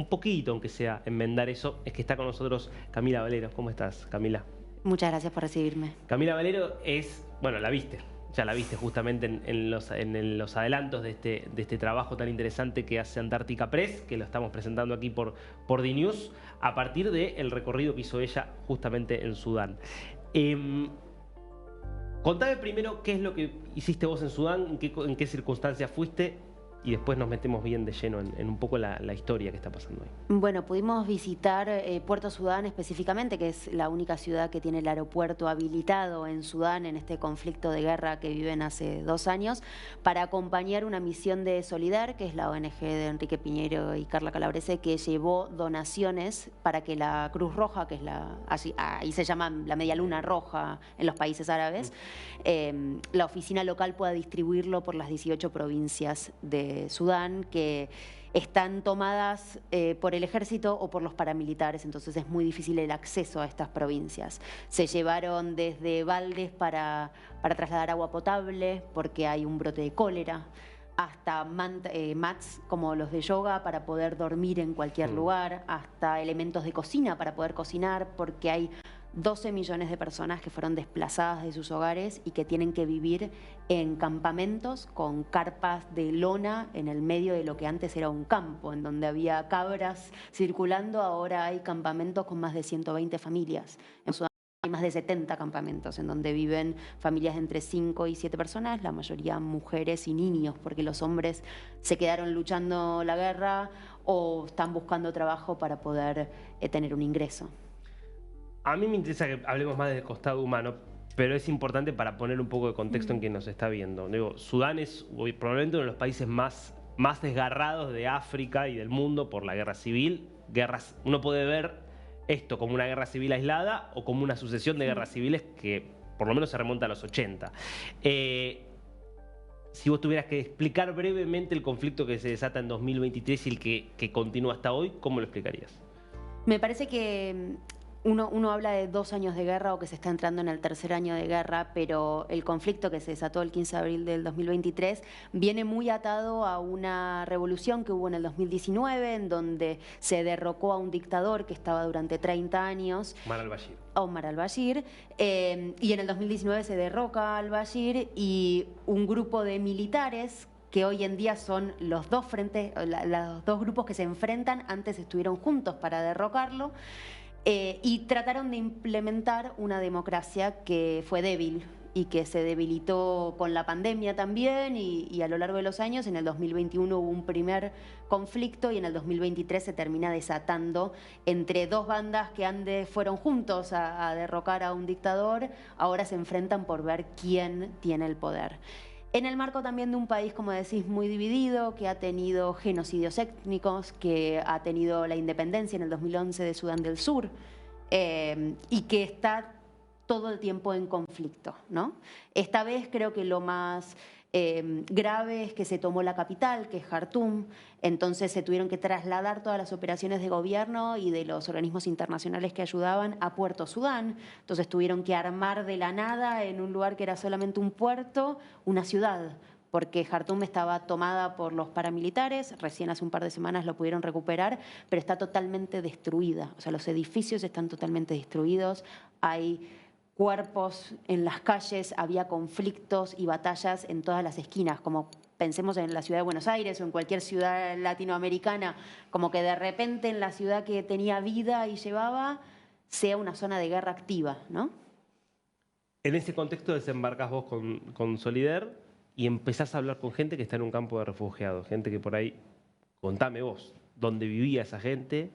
poquito, aunque sea, enmendar eso, es que está con nosotros Camila Valero. ¿Cómo estás, Camila? Muchas gracias por recibirme. Camila Valero es, bueno, ya la viste justamente en los adelantos de este trabajo tan interesante que hace Antártica Press, que lo estamos presentando aquí por DNews, a partir del recorrido que hizo ella justamente en Sudán. Contame primero qué es lo que hiciste vos en Sudán, en qué circunstancias fuiste, y después nos metemos bien de lleno en un poco la historia que está pasando ahí. Bueno, pudimos visitar Puerto Sudán específicamente, que es la única ciudad que tiene el aeropuerto habilitado en Sudán en este conflicto de guerra que viven hace 2 años, para acompañar una misión de Solidar, que es la ONG de Enrique Piñero y Carla Calabrese, que llevó donaciones para que la Cruz Roja, que es ahí se llama la Media Luna Roja en los países árabes, la oficina local pueda distribuirlo por las 18 provincias de Sudán, que están tomadas por el ejército o por los paramilitares, entonces es muy difícil el acceso a estas provincias. Se llevaron desde baldes para trasladar agua potable, porque hay un brote de cólera, hasta mats como los de yoga para poder dormir en cualquier lugar, hasta elementos de cocina para poder cocinar, porque hay 12 millones de personas que fueron desplazadas de sus hogares y que tienen que vivir en campamentos con carpas de lona en el medio de lo que antes era un campo, en donde había cabras circulando. Ahora hay campamentos con más de 120 familias. En Sudán hay más de 70 campamentos en donde viven familias de entre 5 y 7 personas, la mayoría mujeres y niños, porque los hombres se quedaron luchando la guerra o están buscando trabajo para poder tener un ingreso. A mí me interesa que hablemos más del costado humano, pero es importante para poner un poco de contexto en quien nos está viendo. Digo, Sudán es hoy probablemente uno de los países más desgarrados de África y del mundo por la guerra civil. Uno puede ver esto como una guerra civil aislada o como una sucesión de guerras civiles que por lo menos se remonta a los 80. Si vos tuvieras que explicar brevemente el conflicto que se desata en 2023 y el que continúa hasta hoy, ¿cómo lo explicarías? Me parece que uno habla de 2 años de guerra o que se está entrando en el tercer año de guerra, pero el conflicto que se desató el 15 de abril del 2023 viene muy atado a una revolución que hubo en el 2019, en donde se derrocó a un dictador que estaba durante 30 años. Omar al-Bashir, y en el 2019 se derroca al-Bashir y un grupo de militares que hoy en día son los dos los dos grupos que se enfrentan, antes estuvieron juntos para derrocarlo, y trataron de implementar una democracia que fue débil y que se debilitó con la pandemia también y a lo largo de los años. En el 2021 hubo un primer conflicto y en el 2023 se termina desatando entre dos bandas que antes fueron juntos a derrocar a un dictador, ahora se enfrentan por ver quién tiene el poder. En el marco también de un país, como decís, muy dividido, que ha tenido genocidios étnicos, que ha tenido la independencia en el 2011 de Sudán del Sur, y que está todo el tiempo en conflicto, ¿no? Esta vez creo que lo más grave es que se tomó la capital, que es Jartum, entonces se tuvieron que trasladar todas las operaciones de gobierno y de los organismos internacionales que ayudaban a Puerto Sudán, entonces tuvieron que armar de la nada en un lugar que era solamente un puerto, una ciudad, porque Jartum estaba tomada por los paramilitares, recién hace un par de semanas lo pudieron recuperar, pero está totalmente destruida, o sea, los edificios están totalmente destruidos, hay cuerpos en las calles, había conflictos y batallas en todas las esquinas, como pensemos en la ciudad de Buenos Aires o en cualquier ciudad latinoamericana, como que de repente en la ciudad que tenía vida y llevaba, sea una zona de guerra activa, ¿no? En ese contexto desembarcas vos con Solidaire y empezás a hablar con gente que está en un campo de refugiados, gente que por ahí, contame vos, dónde vivía esa gente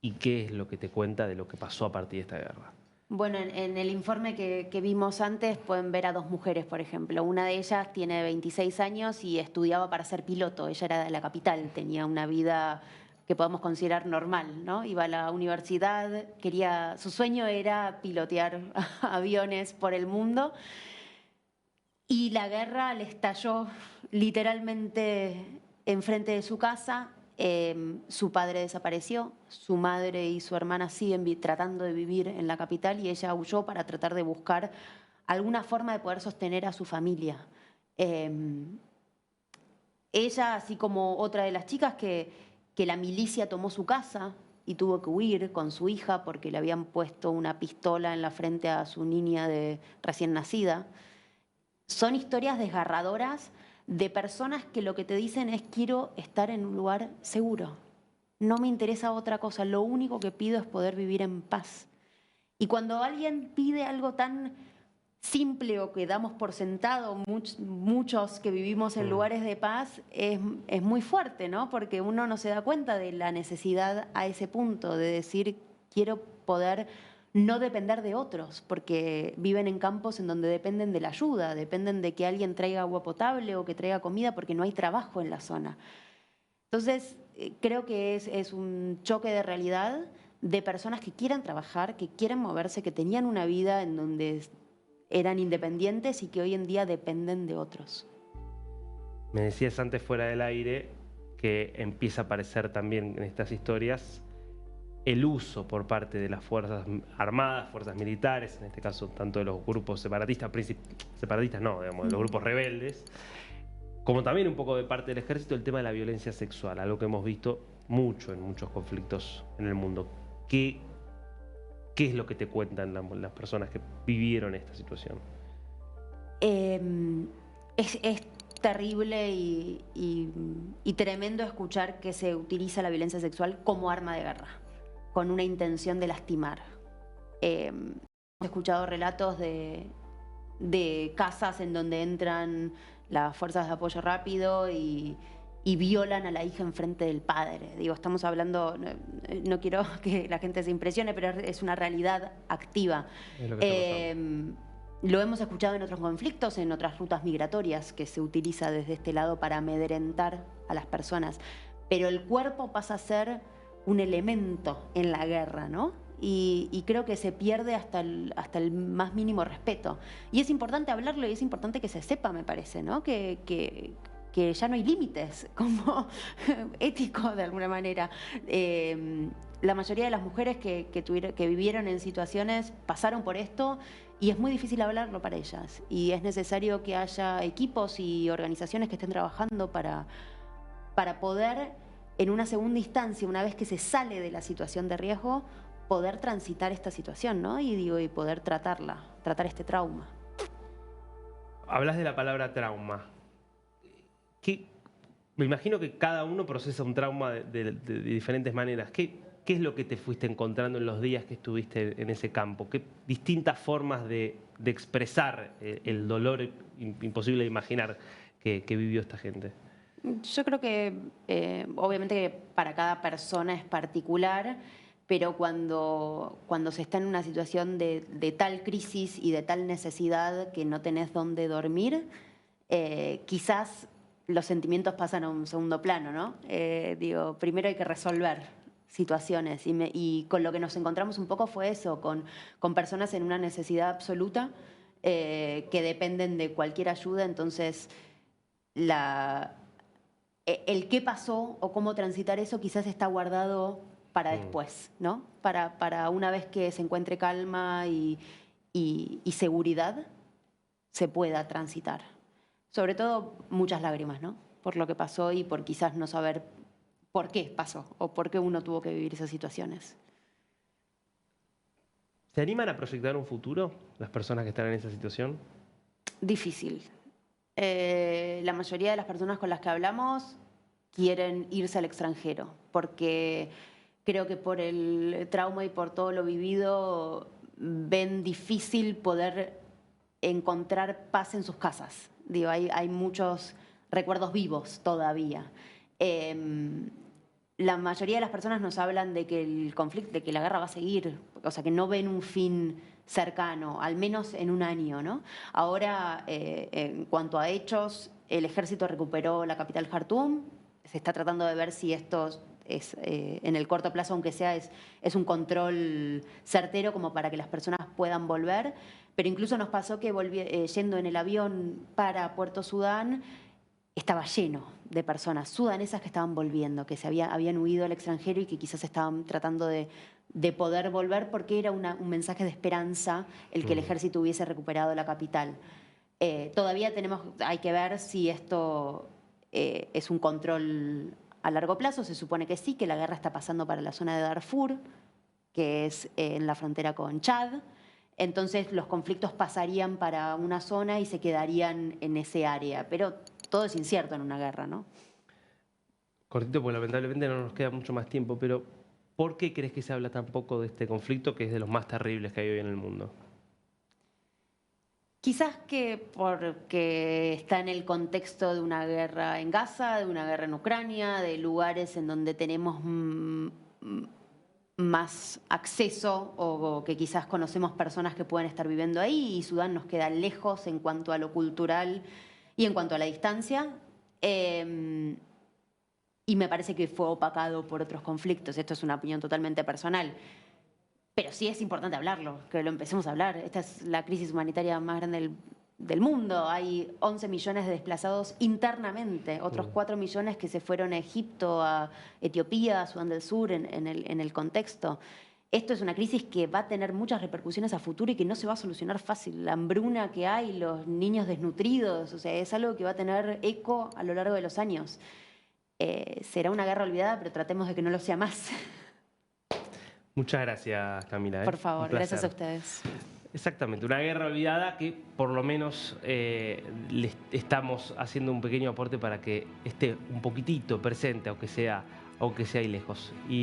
y qué es lo que te cuenta de lo que pasó a partir de esta guerra. Bueno, en el informe que vimos antes pueden ver a 2 mujeres, por ejemplo. Una de ellas tiene 26 años y estudiaba para ser piloto. Ella era de la capital, tenía una vida que podemos considerar normal, ¿no? Iba a la universidad, su sueño era pilotear aviones por el mundo. Y la guerra le estalló literalmente enfrente de su casa. Su padre desapareció, su madre y su hermana siguen tratando de vivir en la capital y ella huyó para tratar de buscar alguna forma de poder sostener a su familia. Ella, así como otra de las chicas que que la milicia tomó su casa y tuvo que huir con su hija porque le habían puesto una pistola en la frente a su niña recién nacida. Son historias desgarradoras de personas que lo que te dicen es: quiero estar en un lugar seguro, no me interesa otra cosa, lo único que pido es poder vivir en paz. Y cuando alguien pide algo tan simple o que damos por sentado muchos que vivimos en lugares de paz, es muy fuerte, ¿no? Porque uno no se da cuenta de la necesidad a ese punto de decir: quiero poder no depender de otros, porque viven en campos en donde dependen de la ayuda, dependen de que alguien traiga agua potable o que traiga comida porque no hay trabajo en la zona. Entonces, creo que es un choque de realidad de personas que quieren trabajar, que quieren moverse, que tenían una vida en donde eran independientes y que hoy en día dependen de otros. Me decías antes fuera del aire que empieza a aparecer también en estas historias el uso por parte de las fuerzas armadas, fuerzas militares, en este caso tanto de los grupos separatistas, separatistas no, digamos, de los grupos rebeldes, como también un poco de parte del ejército, el tema de la violencia sexual, algo que hemos visto mucho en muchos conflictos en el mundo. ¿Qué es lo que te cuentan las personas que vivieron esta situación? Es terrible y tremendo escuchar que se utiliza la violencia sexual como arma de guerra, con una intención de lastimar. He escuchado relatos de casas en donde entran las fuerzas de apoyo rápido y violan a la hija enfrente del padre. Digo, estamos hablando, no quiero que la gente se impresione, pero es una realidad activa. Es lo que está pasando. Lo hemos escuchado en otros conflictos, en otras rutas migratorias, que se utiliza desde este lado para amedrentar a las personas. Pero el cuerpo pasa a ser un elemento en la guerra, ¿no? Y creo que se pierde hasta el más mínimo respeto. Y es importante hablarlo y es importante que se sepa, me parece, ¿no? Que ya no hay límites como éticos de alguna manera. La mayoría de las mujeres que vivieron en situaciones pasaron por esto y es muy difícil hablarlo para ellas. Y es necesario que haya equipos y organizaciones que estén trabajando para poder, en una segunda instancia, una vez que se sale de la situación de riesgo, poder transitar esta situación, ¿no? Y poder tratar este trauma. Hablas de la palabra trauma. Me imagino que cada uno procesa un trauma de diferentes maneras. ¿Qué es lo que te fuiste encontrando en los días que estuviste en ese campo? ¿Qué distintas formas de expresar el dolor imposible de imaginar que vivió esta gente? Yo creo que obviamente que para cada persona es particular, pero cuando se está en una situación de tal crisis y de tal necesidad que no tenés dónde dormir, quizás los sentimientos pasan a un segundo plano, ¿no? Digo, primero hay que resolver situaciones y con lo que nos encontramos un poco fue eso, con personas en una necesidad absoluta que dependen de cualquier ayuda. Entonces el qué pasó o cómo transitar eso quizás está guardado para después, ¿no? Para una vez que se encuentre calma y seguridad, se pueda transitar. Sobre todo muchas lágrimas, ¿no? Por lo que pasó y por quizás no saber por qué pasó o por qué uno tuvo que vivir esas situaciones. ¿Se animan a proyectar un futuro las personas que están en esa situación? Difícil. La mayoría de las personas con las que hablamos quieren irse al extranjero porque creo que por el trauma y por todo lo vivido ven difícil poder encontrar paz en sus casas. Digo, hay muchos recuerdos vivos todavía. La mayoría de las personas nos hablan de que el conflicto, de que la guerra va a seguir, o sea, que no ven un fin cercano, al menos en un año, ¿no? Ahora, en cuanto a hechos, el ejército recuperó la capital Jartum. Se está tratando de ver si esto es, en el corto plazo, aunque sea, es un control certero como para que las personas puedan volver. Pero incluso nos pasó que yendo en el avión para Puerto Sudán, estaba lleno de personas sudanesas que estaban volviendo, que habían huido al extranjero y que quizás estaban tratando de poder volver porque era un mensaje de esperanza el que el ejército hubiese recuperado la capital. Todavía hay que ver si esto es un control a largo plazo se supone que sí, que la guerra está pasando para la zona de Darfur, que es en la frontera con Chad. Entonces los conflictos pasarían para una zona y se quedarían en ese área. Pero todo es incierto en una guerra, ¿no? Cortito, porque lamentablemente no nos queda mucho más tiempo, pero ¿por qué crees que se habla tan poco de este conflicto que es de los más terribles que hay hoy en el mundo? Quizás que porque está en el contexto de una guerra en Gaza, de una guerra en Ucrania, de lugares en donde tenemos más acceso o que quizás conocemos personas que pueden estar viviendo ahí y Sudán nos queda lejos en cuanto a lo cultural y en cuanto a la distancia. Y me parece que fue opacado por otros conflictos. Esto es una opinión totalmente personal. Pero sí es importante hablarlo, que lo empecemos a hablar. Esta es la crisis humanitaria más grande del mundo. Hay 11 millones de desplazados internamente, otros 4 millones que se fueron a Egipto, a Etiopía, a Sudán del Sur, en el contexto. Esto es una crisis que va a tener muchas repercusiones a futuro y que no se va a solucionar fácil. La hambruna que hay, los niños desnutridos, o sea, es algo que va a tener eco a lo largo de los años. Será una guerra olvidada, pero tratemos de que no lo sea más. Muchas gracias, Camila. Por favor, gracias a ustedes. Exactamente, una guerra olvidada que por lo menos le estamos haciendo un pequeño aporte para que esté un poquitito presente, aunque sea ahí lejos. Y